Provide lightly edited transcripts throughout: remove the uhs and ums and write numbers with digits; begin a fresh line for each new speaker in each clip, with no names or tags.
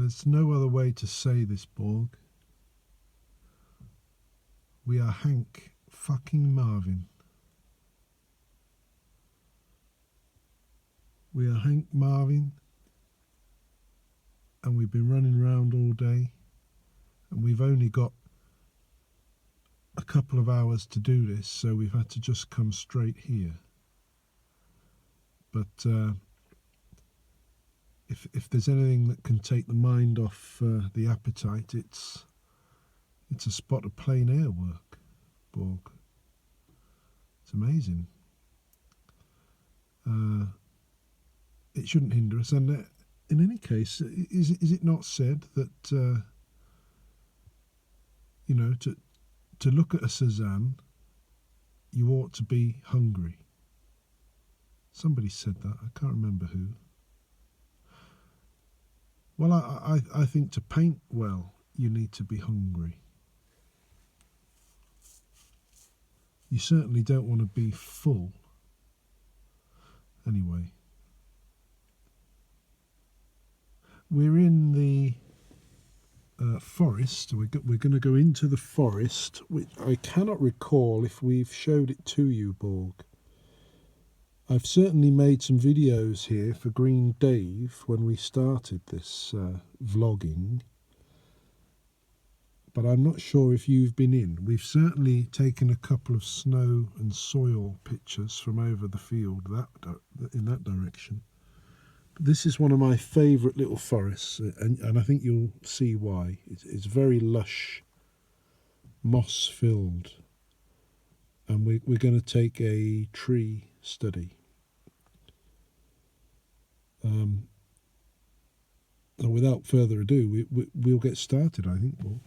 There's no other way to say this, Borg. We are Hank fucking Marvin. We are Hank Marvin, and we've been running around all day, and we've only got a couple of hours to do this, so we've had to just come straight here. But if there's anything that can take the mind off the appetite, it's a spot of plain air work, Borg. It's amazing. It shouldn't hinder us, and in any case, is it not said that to look at a Cézanne, you ought to be hungry? Somebody said that. I can't remember who. Well, I think to paint well, you need to be hungry. You certainly don't want to be full. Anyway, we're in the forest. We're going to go into the forest, which I cannot recall if we've showed it to you, Borg. I've certainly made some videos here for Green Dave when we started this vlogging, but I'm not sure if you've been in. We've certainly taken a couple of snow and soil pictures from over the field in that direction. But this is one of my favourite little forests, and I think you'll see why. It's very lush, moss-filled, and we're going to take a tree study. So without further ado, we'll get started, I think, Paul.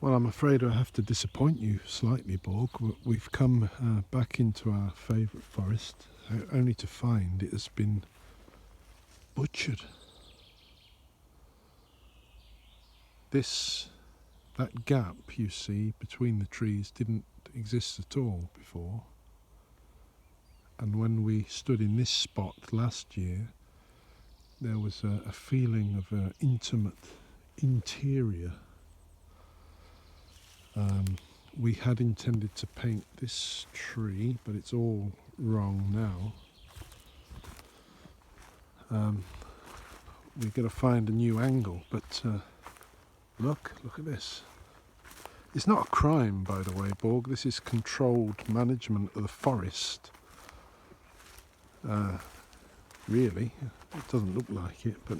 Well, I'm afraid I have to disappoint you slightly, Borg. We've come back into our favourite forest, only to find it has been butchered. That gap you see between the trees didn't exist at all before. And when we stood in this spot last year, there was a feeling of an intimate interior. We had intended to paint this tree, but it's all wrong now. We've got to find a new angle, but look at this. It's not a crime, by the way, Borg. This is controlled management of the forest. Really, it doesn't look like it, but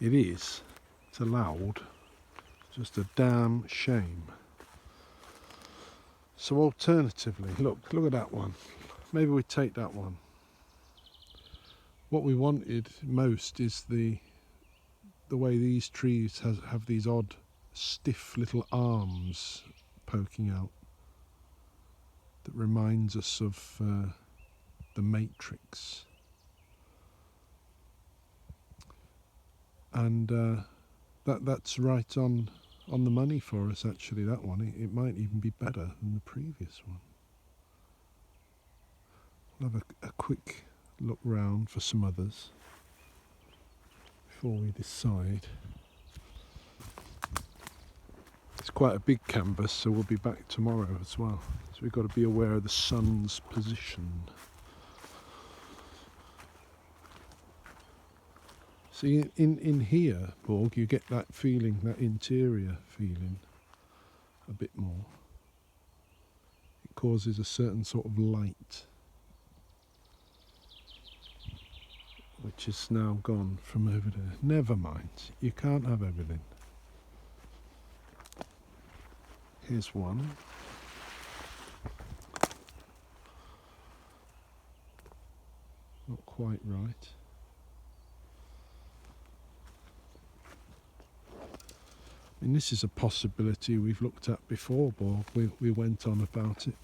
it is. It's allowed. It's just a damn shame. So alternatively, look at that one. Maybe we take that one. What we wanted most is the way these trees have these odd, stiff little arms poking out. That reminds us of the Matrix. And that's right on the money for us, actually, that one. It might even be better than the previous one. We'll have a quick look round for some others before we decide. It's quite a big canvas, so we'll be back tomorrow as well. So we've got to be aware of the sun's position. See, in here, Borg, you get that feeling, that interior feeling, a bit more. It causes a certain sort of light, which is now gone from over there. Never mind, you can't have everything. Here's one. Not quite right. I mean, this is a possibility we've looked at before, Borg. We went on about it.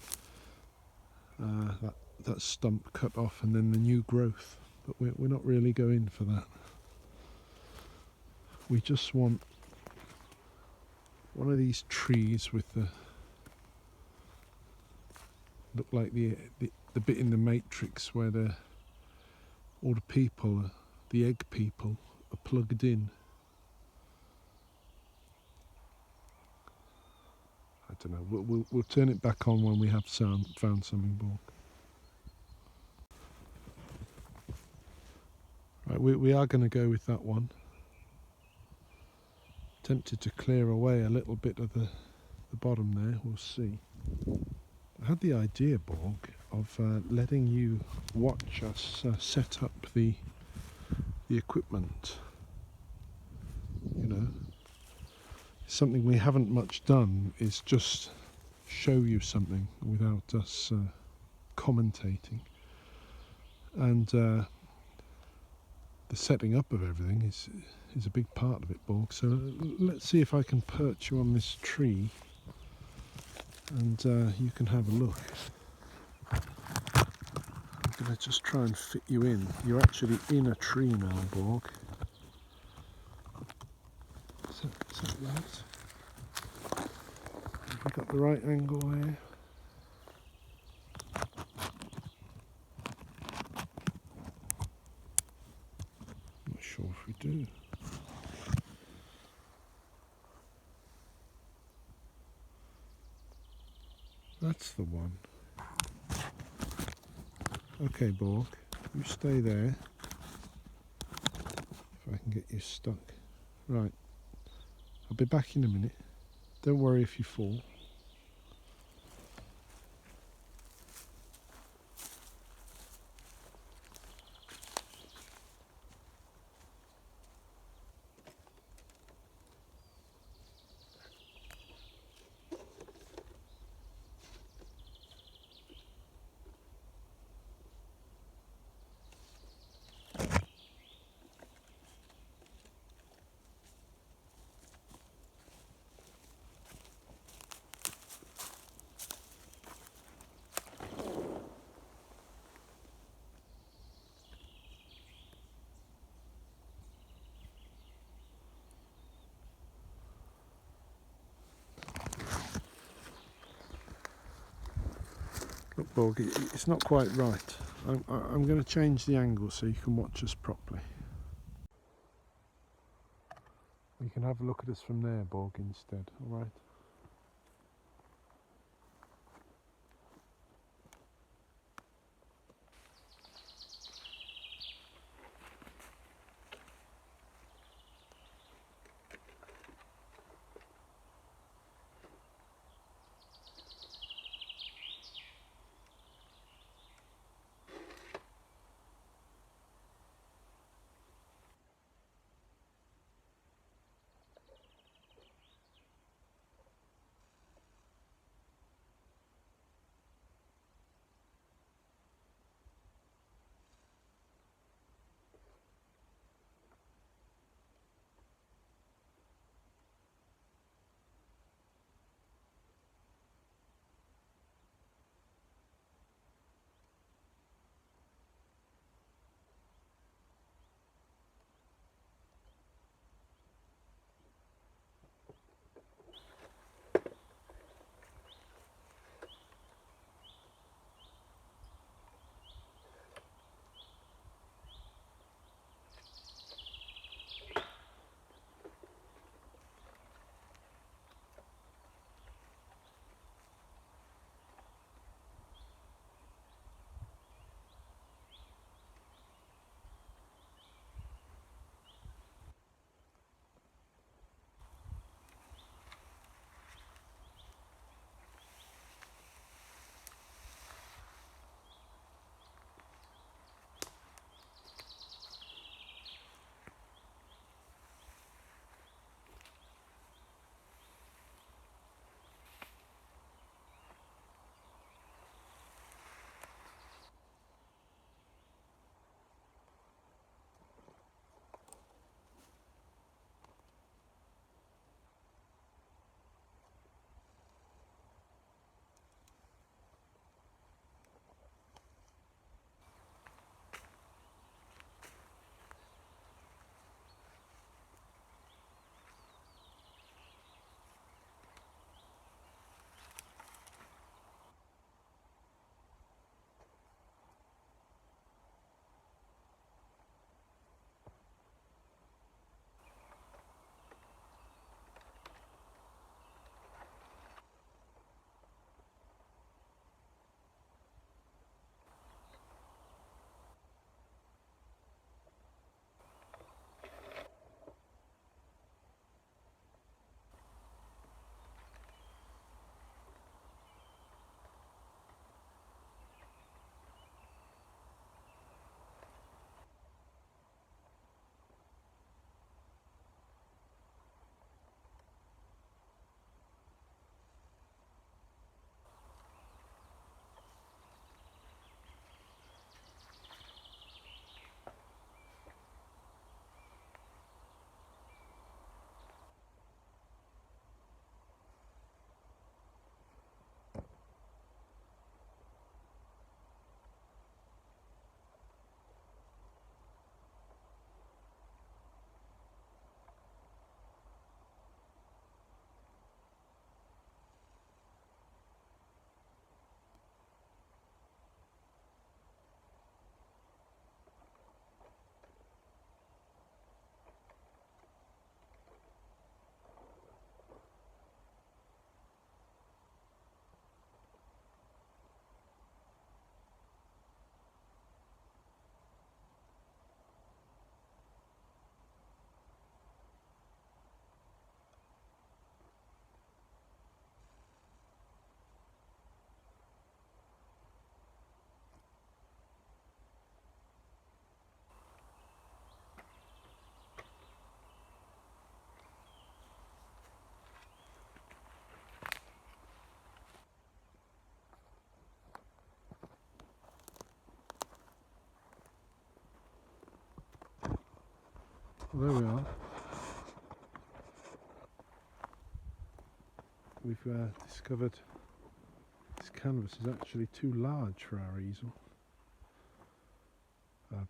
That stump cut off and then the new growth. But we're not really going for that. We just want one of these trees with the look like the bit in the Matrix where all the people, the egg people, are plugged in. I don't know. We'll turn it back on when we have found something, Borg. Right, we are going to go with that one. Tempted to clear away a little bit of the bottom there. We'll see. I had the idea, Borg, of letting you watch us set up the equipment. You know, something we haven't much done is just show you something without us commentating. And the setting up of everything is a big part of it, Borg. So let's see if I can perch you on this tree and you can have a look. I'm going to just try and fit you in. You're actually in a tree now, Borg. Is that right? Have we got the right angle there? Not sure if we do. That's the one. Okay, Borg, you stay there. If I can get you stuck. Right, I'll be back in a minute. Don't worry if you fall. Look, Borg, it's not quite right. I'm going to change the angle so you can watch us properly. You can have a look at us from there, Borg, instead, alright? Well, there we are. We've discovered this canvas is actually too large for our easel,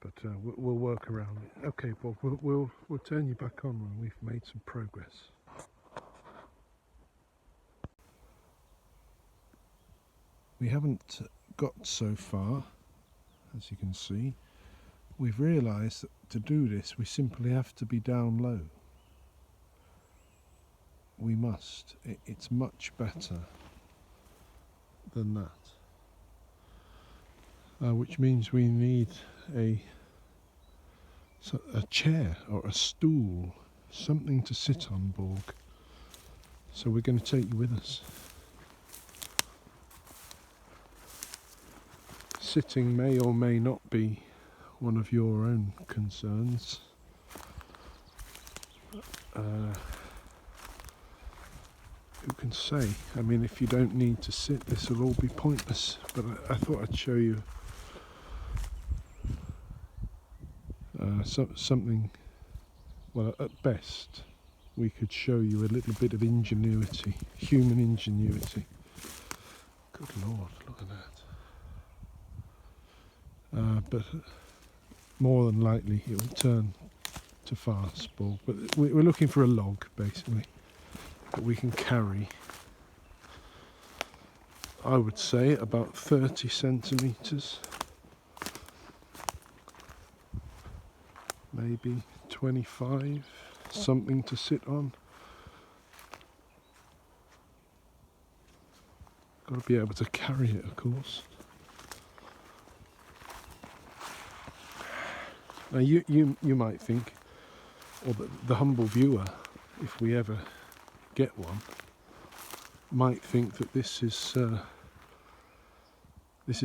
but we'll work around it. Okay, Bob, we'll turn you back on when we've made some progress. We haven't got so far, as you can see. We've realised that to do this we simply have to be down low. We must. It's much better than that. Which means we need a chair or a stool, something to sit on, Borg. So we're going to take you with us. Sitting may or may not be one of your own concerns. Who can say? I mean, if you don't need to sit, this will all be pointless. But I thought I'd show you something. Well, at best, we could show you a little bit of ingenuity, human ingenuity. Good Lord, look at that. But more than likely, it will turn to fastball. But we're looking for a log, basically, that we can carry. I would say about 30 centimetres, maybe 25, something to sit on. Got to be able to carry it, of course. Now you might think, or the humble viewer, if we ever get one, might think that this is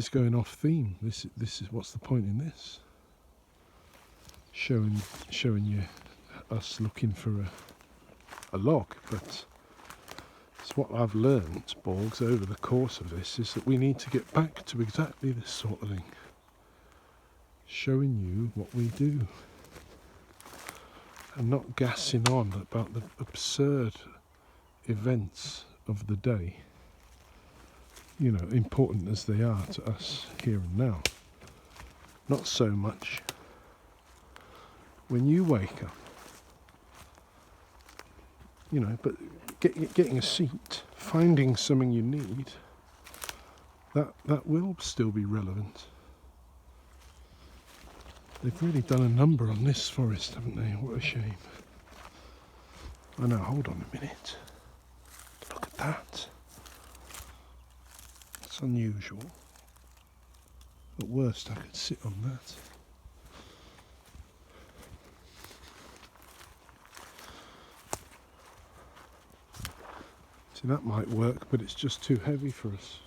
going off theme. This is what's the point in this? Showing you us looking for a log, but it's what I've learned, Borgs, over the course of this, is that we need to get back to exactly this sort of thing. Showing you what we do. And not gassing on about the absurd events of the day. You know, important as they are to us here and now. Not so much when you wake up. You know, but getting a seat, finding something you need, that will still be relevant. They've really done a number on this forest, haven't they? What a shame. I know, hold on a minute. Look at that. It's unusual. At worst, I could sit on that. See, that might work, but it's just too heavy for us.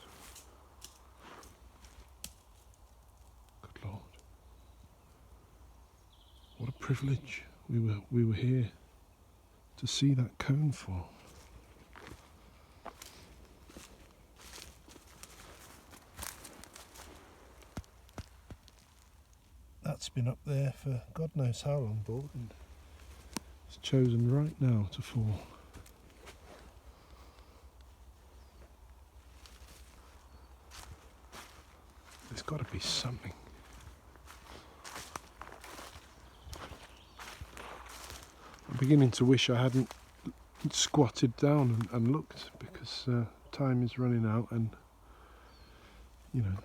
Good Lord. What a privilege we were here to see that cone for. That's been up there for God knows how long, Borg, and it's chosen right now to fall. There's got to be something. I'm beginning to wish I hadn't squatted down and looked, because time is running out and, you know,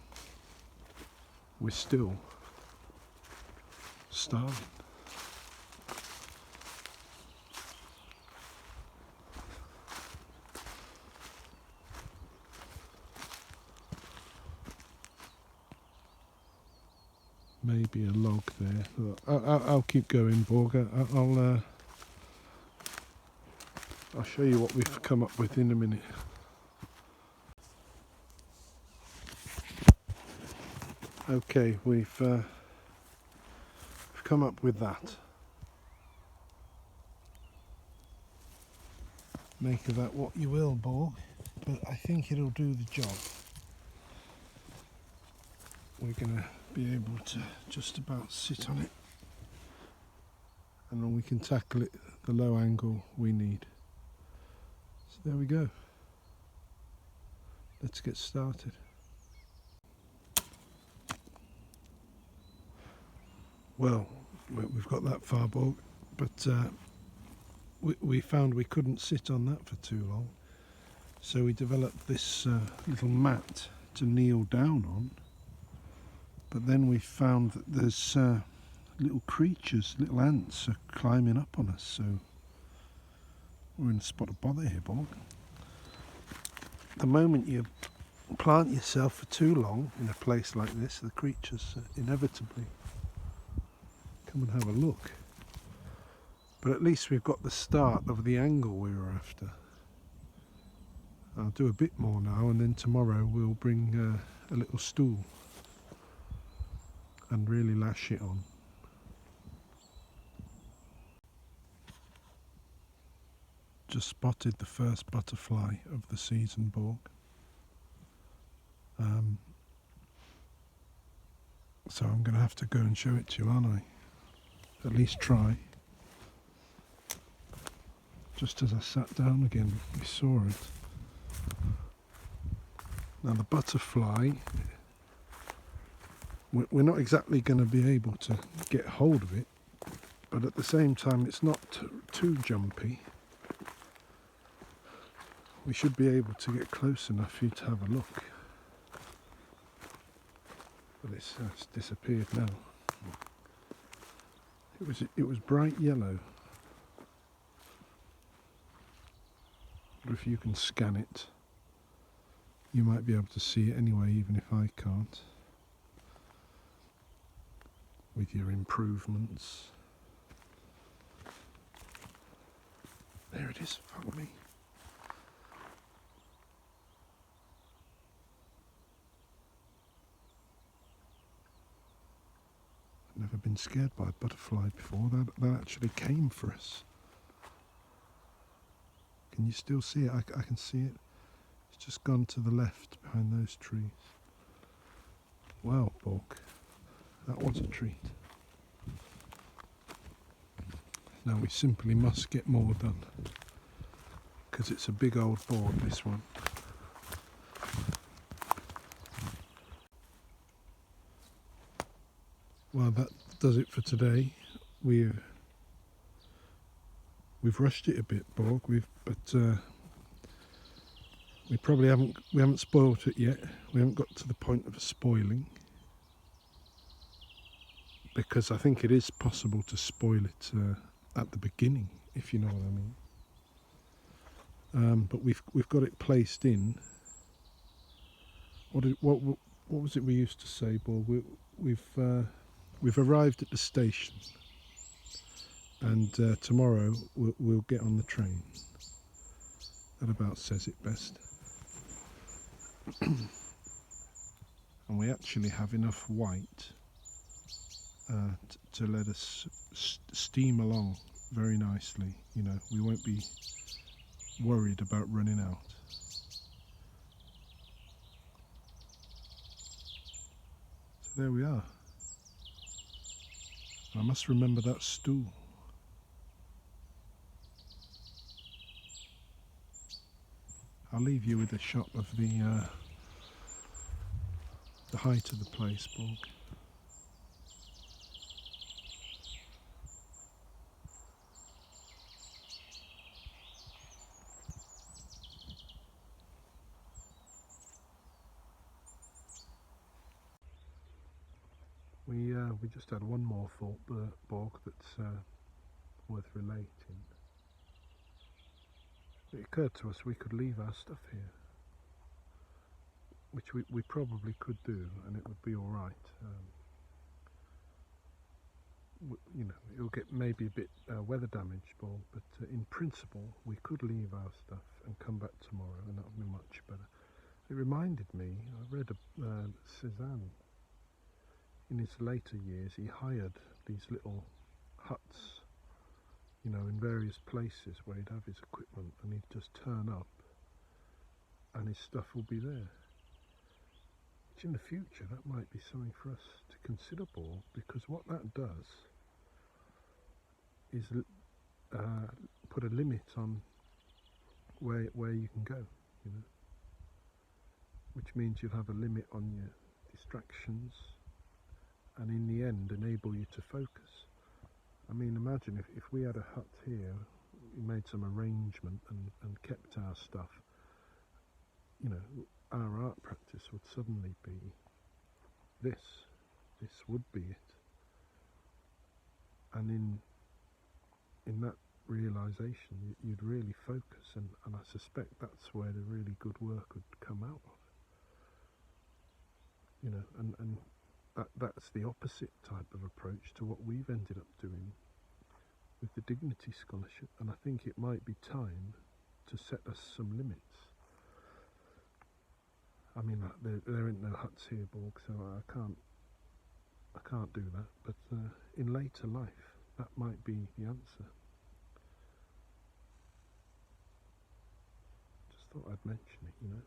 we're still starving. Maybe a log there. I'll keep going, Borg. I'll show you what we've come up with in a minute. Okay, we've come up with that. Make of that what you will, Borg, but I think it'll do the job. We're going to be able to just about sit on it and then we can tackle it the low angle we need. So there we go. Let's get started. Well, we've got that far, Borg, but we found we couldn't sit on that for too long. So we developed this little mat to kneel down on. But then we found that there's little creatures, little ants are climbing up on us. So we're in a spot of bother here, Borg. The moment you plant yourself for too long in a place like this, the creatures inevitably come and have a look. But at least we've got the start of the angle we were after. I'll do a bit more now, and then tomorrow we'll bring a little stool and really lash it on. Just spotted the first butterfly of the season, Borg. So I'm going to have to go and show it to you, aren't I? At least try. Just as I sat down again, we saw it. Now the butterfly, we're not exactly going to be able to get hold of it, but at the same time it's not too jumpy. We should be able to get close enough for you to have a look. But it's disappeared now. It was bright yellow. But if you can scan it, you might be able to see it anyway, even if I can't. With your improvements. There it is, fuck me. I've never been scared by a butterfly before. That actually came for us. Can you still see it? I can see it. It's just gone to the left behind those trees. Wow, Borg. That was a treat. Now we simply must get more done, because it's a big old board, this one. Well, that does it for today. We've rushed it a bit, Borg. But we probably haven't spoilt it yet. We haven't got to the point of spoiling, because I think it is possible to spoil it at the beginning, if you know what I mean. But we've got it placed in. What was it we used to say, Borg? We've arrived at the station, and tomorrow we'll get on the train. That about says it best. And we actually have enough white to let us steam along very nicely. You know, we won't be worried about running out. So there we are. I must remember that stool. I'll leave you with a shot of the height of the place, Borg. We just had one more thought, Borg, that's worth relating. It occurred to us we could leave our stuff here, which we probably could do, and it would be all right. You know, it'll get maybe a bit weather damaged, Borg, but in principle we could leave our stuff and come back tomorrow, and that would be much better. It reminded me, I read Cézanne. In his later years, he hired these little huts, you know, in various places where he'd have his equipment, and he'd just turn up and his stuff will be there. Which in the future, that might be something for us to consider, Borg, because what that does is put a limit on where you can go, you know, which means you'll have a limit on your distractions, and in the end enable you to focus. I mean, imagine if we had a hut here, we made some arrangement and kept our stuff, you know, our art practice would suddenly be this. This would be it. And in that realization, you'd really focus, and I suspect that's where the really good work would come out of. You know, and that's the opposite type of approach to what we've ended up doing with the Dignity Scholarship, and I think it might be time to set us some limits. I mean, there ain't no huts here, Borg, so I can't do that, but in later life, that might be the answer. Just thought I'd mention it, you know.